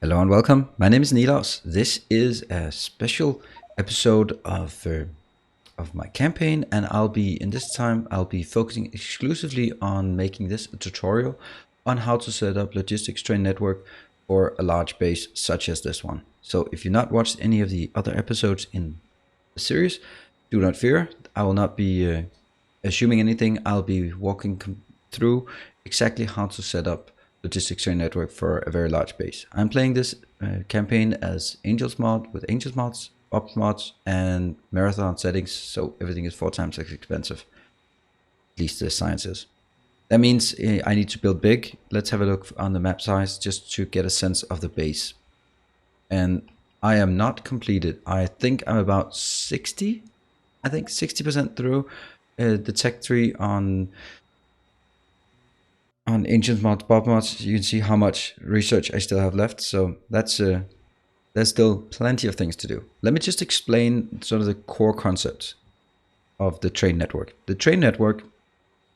Hello and welcome. My name is Nilaus. This is a special episode of my campaign, and I'll be focusing exclusively on making this a tutorial on how to set up logistics train network for a large base such as this one. So if you've not watched any of the other episodes in the series, do not fear. I will not be assuming anything. I'll be walking through exactly how to set up logistics train network for a very large base. I'm playing this campaign as AngelsBob with AngelsMods, Bob mods, and marathon settings, so everything is 4 times as expensive. At least the science is. That means I need to build big. Let's have a look on the map size just to get a sense of the base. And I am not completed. I think I'm about 60%. I think 60% through the tech tree on AngelsMods, Bob mods. You can see how much research I still have left. So that's there's still plenty of things to do. Let me just explain sort of the core concepts of the train network. The train network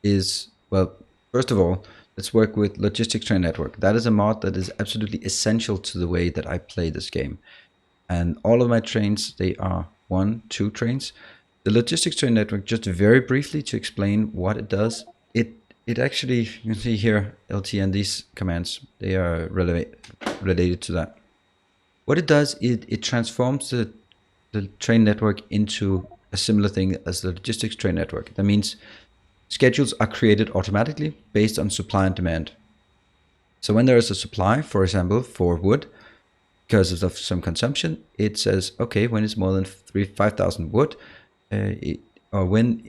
is, well, first of all, let's work with Logistics Train Network. That is a mod that is absolutely essential to the way that I play this game. And all of my trains, they are 1, 2 trains. The Logistics Train Network, just very briefly to explain what it does, it actually, you can see here, LT and these commands, they are related to that. What it does, it transforms the train network into a similar thing as the logistics train network. That means schedules are created automatically based on supply and demand. So when there is a supply, for example, for wood, because of some consumption, it says, okay, when it's more than 5,000 wood, or when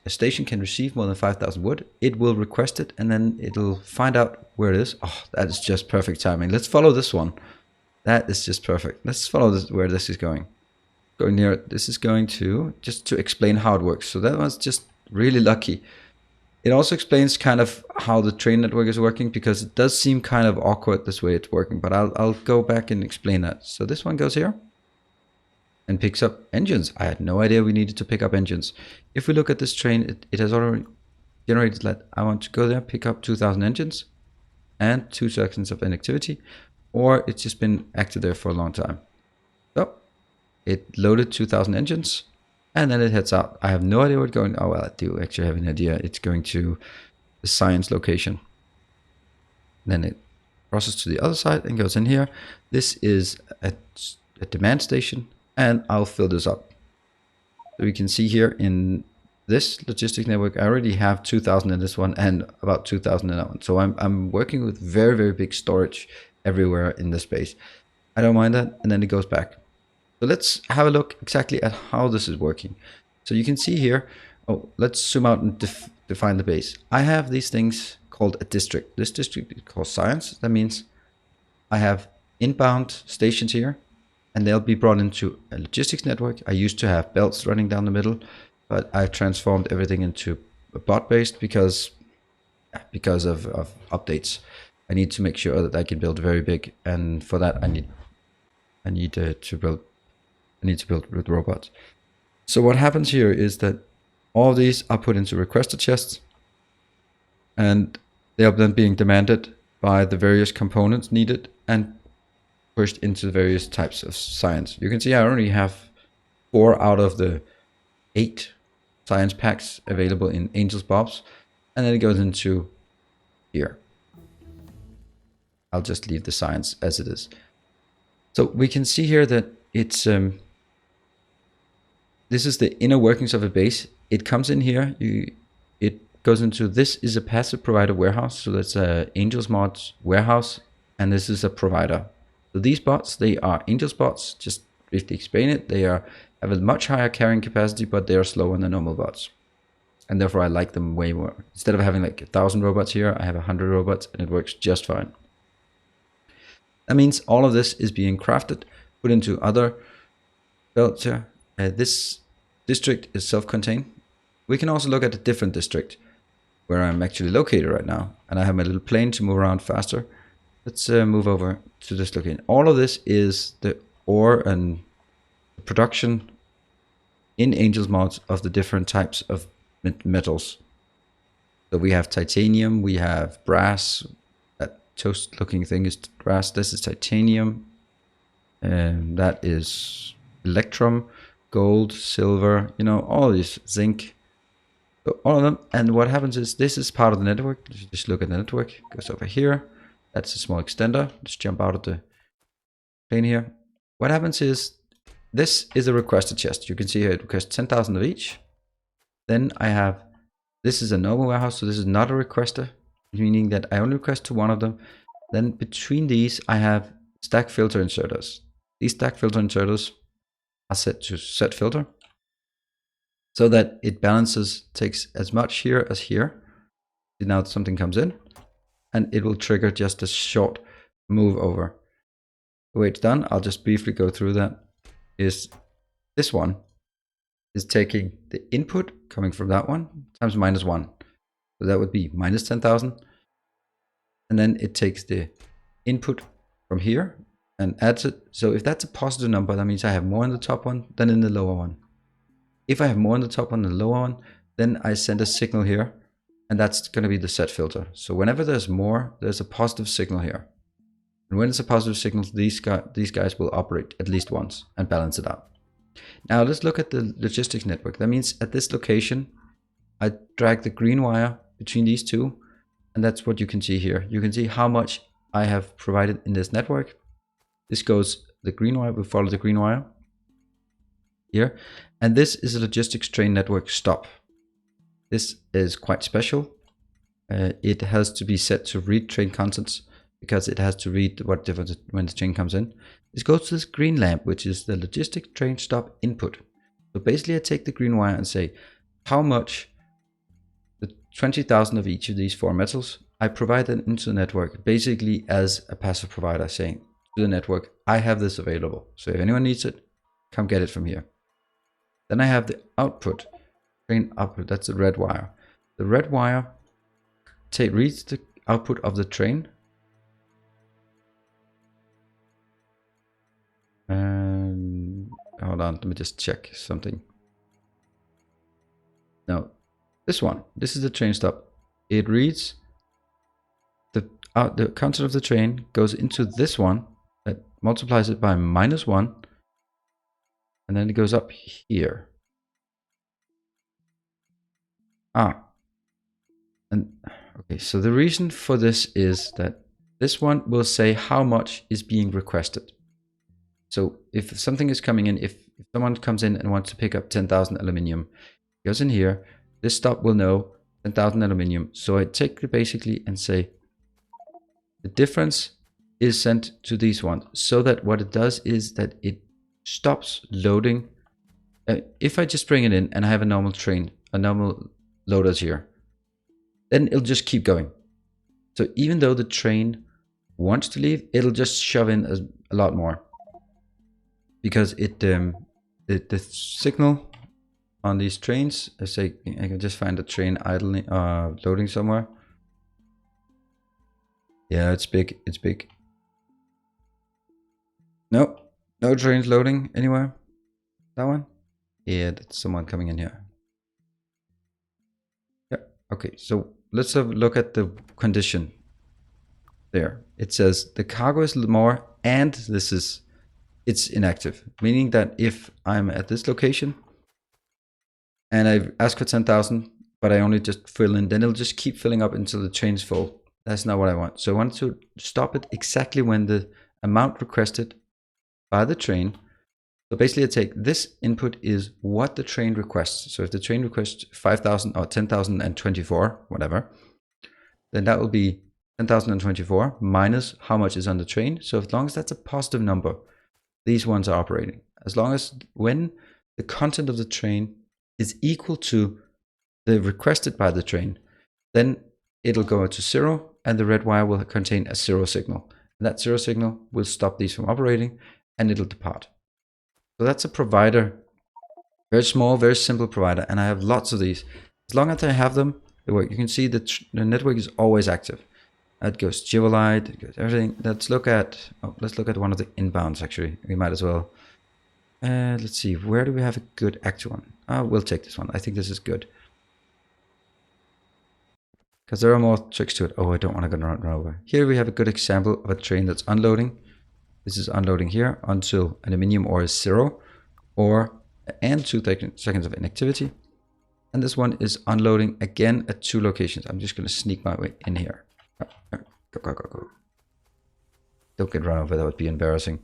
a station can receive more than 5,000 wood, it will request it, and then it'll find out where it is. Oh, that is just perfect timing. Let's follow this one. That is just perfect. Let's follow this, where this is going. Going near, this is going to, just to explain how it works. So that was just really lucky. It also explains kind of how the train network is working, because it does seem kind of awkward this way it's working, but I'll go back and explain that. So this one goes here and picks up engines. I had no idea we needed to pick up engines. If we look at this train, it has already generated that I want to go there, pick up 2,000 engines and 2 seconds of inactivity, or it's just been active there for a long time. So it loaded 2,000 engines and then it heads out. I have no idea where it's going. Oh, well, I do actually have an idea. It's going to the science location. Then it crosses to the other side and goes in here. This is a demand station, and I'll fill this up. So we can see here in this logistics network, I already have 2,000 in this one and about 2,000 in that one. So I'm working with very, very big storage everywhere in the space. I don't mind that, and then it goes back. So let's have a look exactly at how this is working. So you can see here, oh, let's zoom out and define the base. I have these things called a district. This district is called science. That means I have inbound stations here, and they'll be brought into a logistics network. I used to have belts running down the middle, but I've transformed everything into a bot-based because of updates. I need to make sure that I can build very big, and for that I need to build with robots. So what happens here is that all these are put into requester chests, and they are then being demanded by the various components needed and pushed into various types of science. You can see I only have 4 out of the 8 science packs available in AngelsBob's, and then it goes into here. I'll just leave the science as it is. So we can see here that it's this is the inner workings of a base. It comes in here. It goes into, this is a passive provider warehouse. So that's a AngelsMods warehouse, and this is a provider. So these bots, they are Angels bots. Just briefly explain it. They have a much higher carrying capacity, but they are slower than normal bots. And therefore I like them way more. Instead of having like 1,000 robots here, I have 100 robots, and it works just fine. That means all of this is being crafted, put into other belts here. This district is self-contained. We can also look at a different district where I'm actually located right now, and I have my little plane to move around faster. Let's move over to this location. All of this is the ore and the production in AngelsMods of the different types of metals. So we have titanium, we have brass, toast looking thing is brass. This is titanium. And that is electrum, gold, silver, you know, all these, zinc. So all of them. And what happens is this is part of the network. Just look at the network. It goes over here. That's a small extender. Just jump out of the plane here. What happens is this is a requested chest. You can see here it requests 10,000 of each. Then I have, this is a normal warehouse, so this is not a requester, meaning that I only request to one of them. Then between these, I have stack filter inserters. These stack filter inserters are set to set filter so that it balances, takes as much here as here. Now something comes in and it will trigger just a short move over. The way it's done, I'll just briefly go through that, is this one is taking the input coming from that one times -1. So that would be minus 10,000. And then it takes the input from here and adds it. So if that's a positive number, that means I have more in the top one than in the lower one. If I have more in the top one than the lower one, then I send a signal here, and that's going to be the set filter. So whenever there's more, there's a positive signal here. And when it's a positive signal, these guys will operate at least once and balance it out. Now let's look at the logistics network. That means at this location, I drag the green wire between these two, and that's what you can see here. You can see how much I have provided in this network. This goes, the green wire will follow the green wire here. And this is a logistics train network stop. This is quite special. It has to be set to read train contents because it has to read what difference when the train comes in. This goes to this green lamp, which is the logistic train stop input. So basically I take the green wire and say how much, the 20,000 of each of these 4 metals, I provide them into the network, basically as a passive provider saying to the network, I have this available. So if anyone needs it, come get it from here. Then I have the output, train output, that's the red wire. The red wire reads the output of the train. And hold on, let me just check something. Now, this one, this is the train stop. It reads the content of the train, goes into this one, that multiplies it by -1, and then it goes up here. And okay, so the reason for this is that this one will say how much is being requested. So if something is coming in, if someone comes in and wants to pick up 10,000 aluminium, goes in here, this stop will know 10,000 aluminium. So I take it basically and say the difference is sent to these ones, so that what it does is that it stops loading. If I just bring it in and I have a normal train, a normal loaders here, then it'll just keep going. So even though the train wants to leave, it'll just shove in a lot more, because it the signal on these trains, I say I can just find a train idling, loading somewhere. Yeah, it's big. It's big. No, no trains loading anywhere. That one? Yeah, that's someone coming in here. Yeah. Okay, so let's have a look at the condition. There, it says the cargo is more, and it's inactive, meaning that if I'm at this location and I ask for 10,000, but I only just fill in, then it'll just keep filling up until the train's full. That's not what I want. So I want to stop it exactly when the amount requested by the train. So basically I take this input is what the train requests. So if the train requests 5,000 or 10,024, whatever, then that will be 10,024 minus how much is on the train. So as long as that's a positive number, these ones are operating. As long as when the content of the train is equal to the requested by the train, then it'll go to 0, and the red wire will contain a 0 signal. And that 0 signal will stop these from operating, and it'll depart. So that's a provider, very small, very simple provider, and I have lots of these. As long as I have them, they work. You can see that the network is always active. That goes Jivalite, it goes everything. Let's look at one of the inbounds. Actually, we might as well. Let's see, where do we have a good active one? We'll take this one. I think this is good. because there are more tricks to it. Oh, I don't want to go run over. Here we have a good example of a train that's unloading. This is unloading here until aluminium ore is 0 and 2 seconds of inactivity. And this one is unloading again at 2 locations. I'm just going to sneak my way in here. Go. Don't get run over, that would be embarrassing.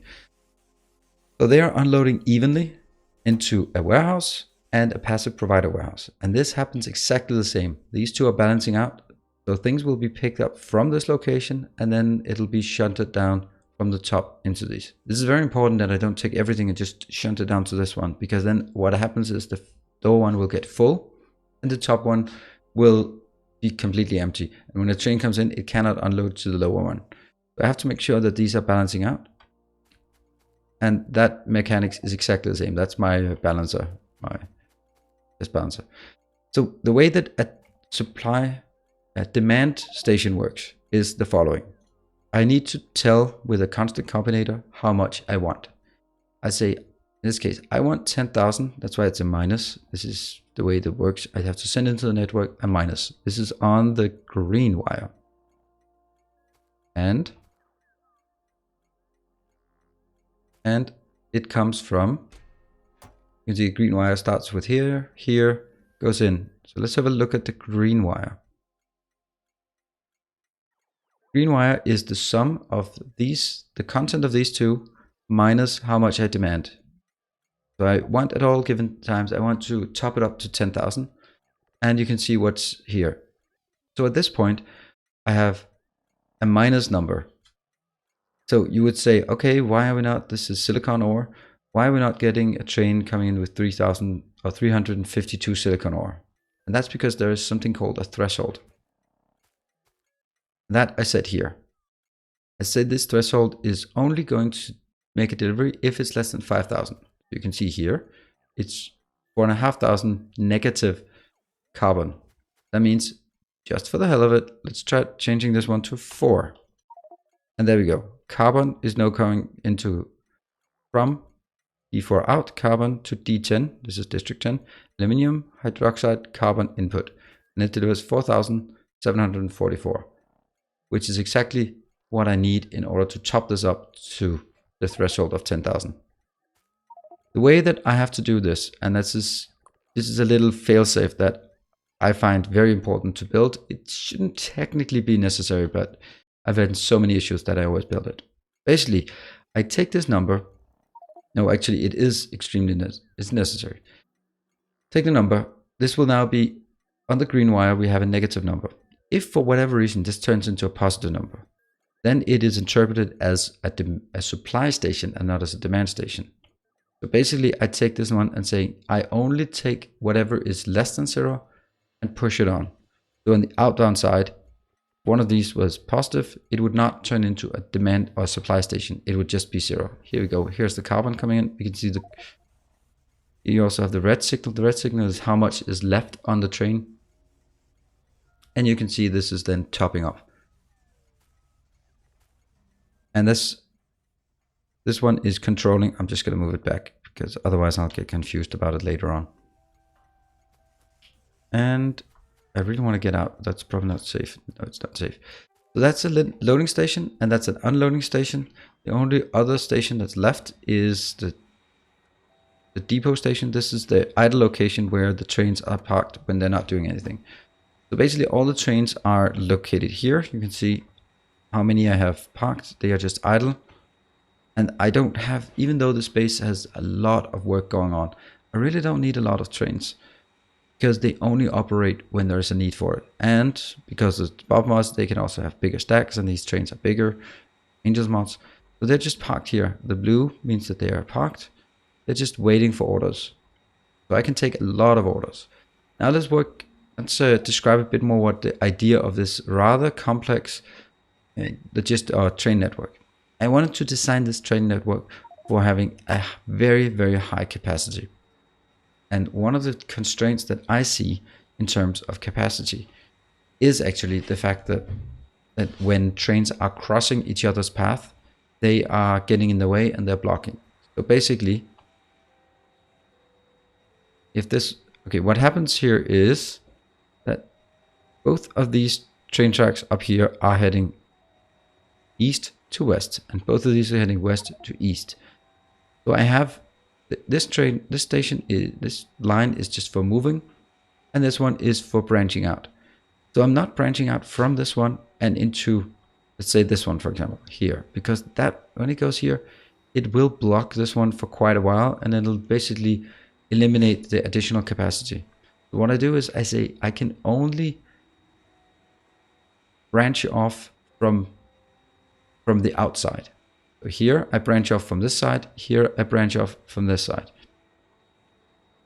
So they are unloading evenly into a warehouse and a passive provider warehouse. And this happens exactly the same. These two are balancing out. So things will be picked up from this location and then it'll be shunted down from the top into these. This is very important that I don't take everything and just shunt it down to this one, because then what happens is the lower one will get full and the top one will be completely empty. And when the train comes in, it cannot unload to the lower one. So I have to make sure that these are balancing out. And that mechanics is exactly the same. That's my balancer, this balancer. So the way that a demand station works is the following. I need to tell with a constant combinator how much I want. I say, in this case, I want 10,000. That's why it's a minus. This is the way that works. I have to send into the network a minus. This is on the green wire. And it comes from, you can see the green wire starts with here, goes in. So let's have a look at the green wire. Green wire is the sum of these, the content of these two, minus how much I demand. So I want at all given times, I want to top it up to 10,000. And you can see what's here. So at this point, I have a minus number. So you would say, okay, why are we not, this is silicon ore, why are we not getting a train coming in with 3,000 or 352 silicon ore? And that's because there is something called a threshold. That I set here. I said this threshold is only going to make a delivery if it's less than 5,000. You can see here, it's 4,500 negative carbon. That means, just for the hell of it, let's try changing this one to 4. And there we go. Carbon is now coming into from D4 out carbon to D10. This is district 10. Aluminium hydroxide carbon input. And it delivers 4,744, which is exactly what I need in order to top this up to the threshold of 10,000. The way that I have to do this, and this is a little failsafe that I find very important to build. It shouldn't technically be necessary, but I've had so many issues that I always build it. Basically, I take this number. No, actually, it is extremely it's necessary. Take the number. This will now be on the green wire. We have a negative number. If for whatever reason this turns into a positive number, then it is interpreted as a supply station and not as a demand station. So basically, I take this one and say I only take whatever is less than 0 and push it on. So on the outbound side, one of these was positive, it would not turn into a demand or supply station. It would just be 0. Here we go. Here's the carbon coming in. You can see you also have the red signal. The red signal is how much is left on the train. And you can see this is then topping up. And this one is controlling. I'm just going to move it back because otherwise I'll get confused about it later on. And I really want to get out. That's probably not safe. No, it's not safe. So that's a loading station and that's an unloading station. The only other station that's left is the depot station. This is the idle location where the trains are parked when they're not doing anything. So basically all the trains are located here. You can see how many I have parked. They are just idle. And I don't have, even though the space has a lot of work going on, I really don't need a lot of trains because they only operate when there's a need for it. And because of Bob mods, they can also have bigger stacks and these trains are bigger. Angels mods. So they're just parked here. The blue means that they are parked. They're just waiting for orders. So I can take a lot of orders. Now let's describe a bit more what the idea of this rather complex train network. I wanted to design this train network for having a very, very high capacity. And one of the constraints that I see in terms of capacity is actually the fact that when trains are crossing each other's path, they are getting in the way and they're blocking. So basically, what happens here is that both of these train tracks up here are heading east to west, and both of these are heading west to east. So I have this line is just for moving, and this one is for branching out. So I'm not branching out from this one and into, let's say this one, for example, here, because that, when it goes here, it will block this one for quite a while, and it'll basically eliminate the additional capacity. So what I do is I say I can only branch off from the outside. So here I branch off from this side, here I branch off from this side.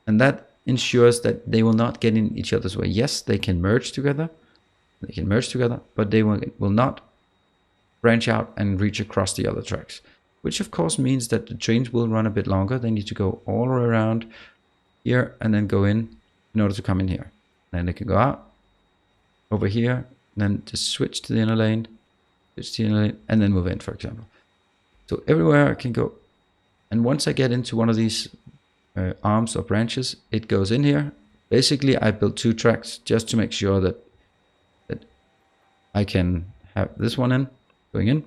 And that ensures that they will not get in each other's way. Yes, they can merge together, but they will not branch out and reach across the other tracks, which of course means that the trains will run a bit longer. They need to go all the way around here and then go in order to come in here. Then they can go out over here, and then just switch to the inner lane, and then move in, for example. So everywhere I can go. And once I get into one of these arms or branches, it goes in here. Basically, I built 2 tracks just to make sure that I can have this one going in.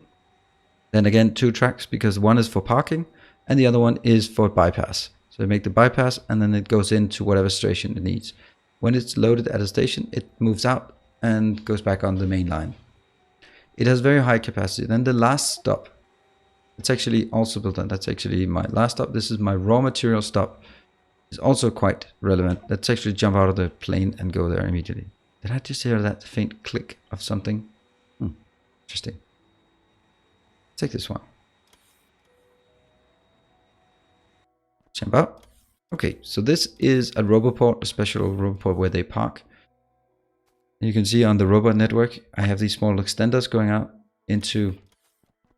Then again, 2 tracks, because one is for parking and the other one is for bypass. So I make the bypass, and then it goes into whatever station it needs. When it's loaded at a station, it moves out and goes back on the main line. It has very high capacity. Then the last stop, it's actually also built on. That's actually my last stop. This is my raw material stop. It's also quite relevant. Let's actually jump out of the plane and go there immediately. Did I just hear that faint click of something? Interesting. Take this one. Jump out. Okay, so this is a roboport, a special roboport where they park. And you can see on the robot network, I have these small extenders going out into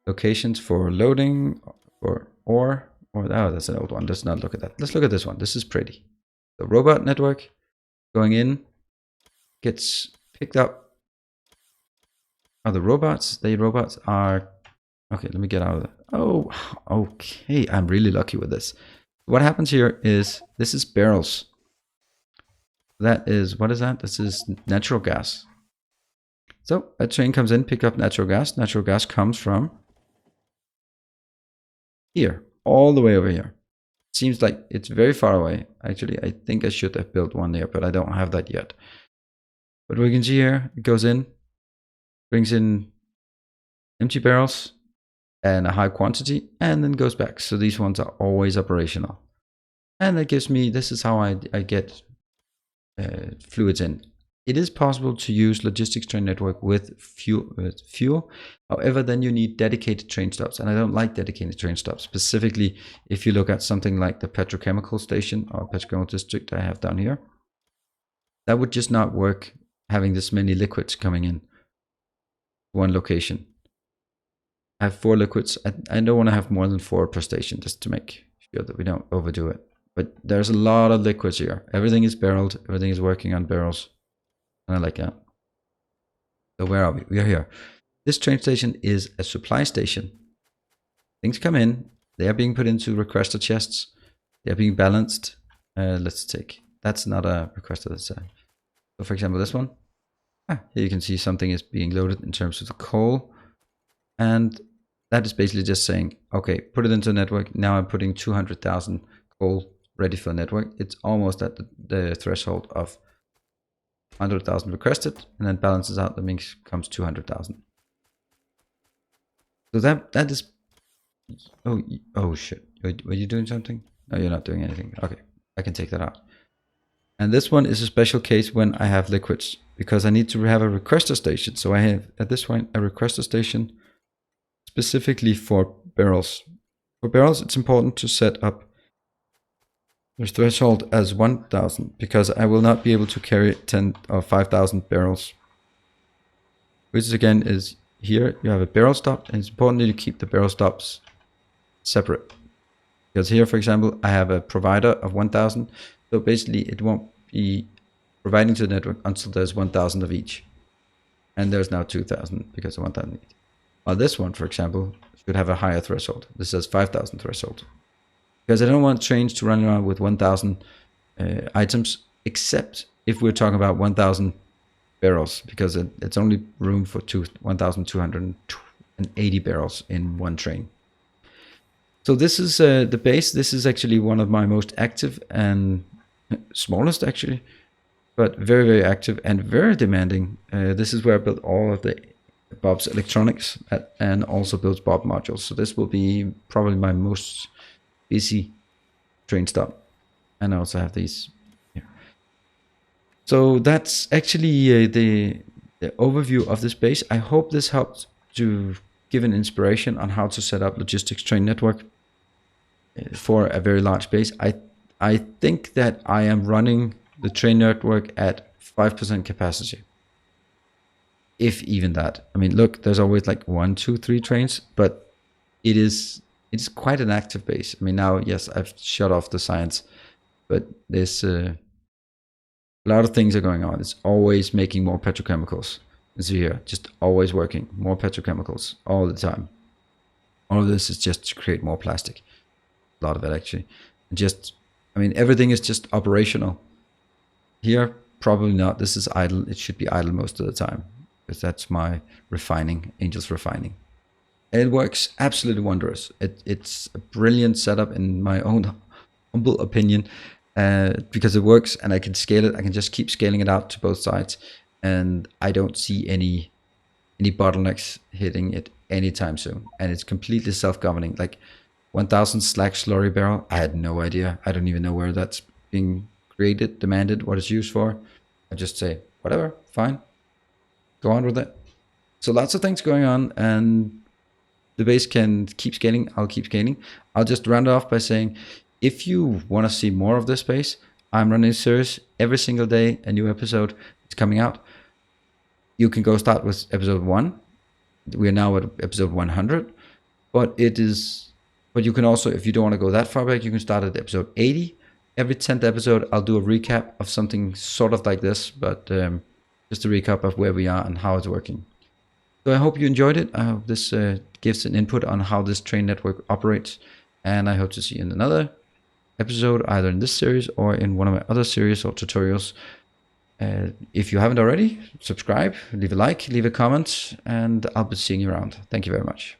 locations for loading, or oh, that's an old one. Let's not look at that. Let's look at this one. This is pretty. The robot network going in gets picked up. Oh, the robots. The robots are... Okay, let me get out of that. Oh, okay. I'm really lucky with this. What happens here is, this is barrels. That is, what is that? This is natural gas. So a train comes in, pick up natural gas. Natural gas comes from here, all the way over here. Seems like it's very far away. Actually, I think I should have built one there, but I don't have that yet. But we can see here, it goes in, brings in empty barrels and a high quantity, and then goes back. So these ones are always operational. And that gives me, this is how I get fluids in. It is possible to use logistics train network with fuel. However, then you need dedicated train stops, and I don't like dedicated train stops. Specifically, if you look at something like the petrochemical station or petrochemical district I have down here, that would just not work, having this many liquids coming in one location. I have 4 liquids. I don't want to have more than 4 per station, just to make sure that we don't overdo it. But there's a lot of liquids here. Everything is barreled. Everything is working on barrels. And I like that. So where are we? We are here. This train station is a supply station. Things come in. They are being put into requester chests. They are being balanced. Let's take. That's not a requester. So for example, this one. Here you can see something is being loaded in terms of the coal. And that is basically just saying, okay, put it into a network. Now I'm putting 200,000 coal ready for the network. It's almost at the threshold of 100,000 requested, and then balances out. That means comes 200,000. So that is. Oh shit! Were you doing something? No, you're not doing anything. Okay, I can take that out. And this one is a special case when I have liquids, because I need to have a requester station. So I have at this point a requester station specifically for barrels. For barrels, it's important to set up the threshold as 1,000, because I will not be able to carry 10 or 5,000 barrels. Which again is here you have a barrel stop, and it's important to keep the barrel stops separate. Because here, for example, I have a provider of 1,000, so basically it won't be providing to the network until there's 1,000 of each. And there's now 2,000 because of 1,000 each. While this one, for example, should have a higher threshold. This says 5,000 threshold. Because I don't want trains to run around with 1,000 items, except if we're talking about 1,000 barrels because it's only room for 1,280 barrels in one train. So this is the base. This is actually one of my most active and smallest actually, but very, very active and very demanding. This is where I built all of the Bob's electronics and also built Bob modules. So this will be probably my most busy train stop. And I also have these here. So that's actually the overview of this base. I hope this helped to give an inspiration on how to set up logistics train network for a very large base. I think that I am running the train network at 5% capacity, if even that. I mean, look, there's always like 1, 2, 3 trains, but it's quite an active base. I mean, now, yes, I've shut off the science, but there's a lot of things are going on. It's always making more petrochemicals. So here, just always working, more petrochemicals all the time. All of this is just to create more plastic. A lot of it actually. I mean, everything is just operational. Here, probably not. This is idle. It should be idle most of the time because that's my refining, Angels refining. And it works absolutely wondrous. It's a brilliant setup in my own humble opinion because it works and I can scale it. I can just keep scaling it out to both sides and I don't see any bottlenecks hitting it anytime soon. And it's completely self-governing. Like 1,000 slack slurry barrel, I had no idea. I don't even know where that's being created, demanded, what it's used for. I just say, whatever, fine. Go on with it. So lots of things going on and the base can keep scaling. I'll keep scaling. I'll just round it off by saying, if you want to see more of this base, I'm running a series every single day, a new episode is coming out. You can go start with episode 1. We are now at episode 100, but you can also, if you don't want to go that far back, you can start at episode 80. Every 10th episode, I'll do a recap of something sort of like this, but just a recap of where we are and how it's working. So I hope you enjoyed it. I hope this gives an input on how this train network operates. And I hope to see you in another episode, either in this series or in one of my other series or tutorials. If you haven't already, subscribe, leave a like, leave a comment, and I'll be seeing you around. Thank you very much.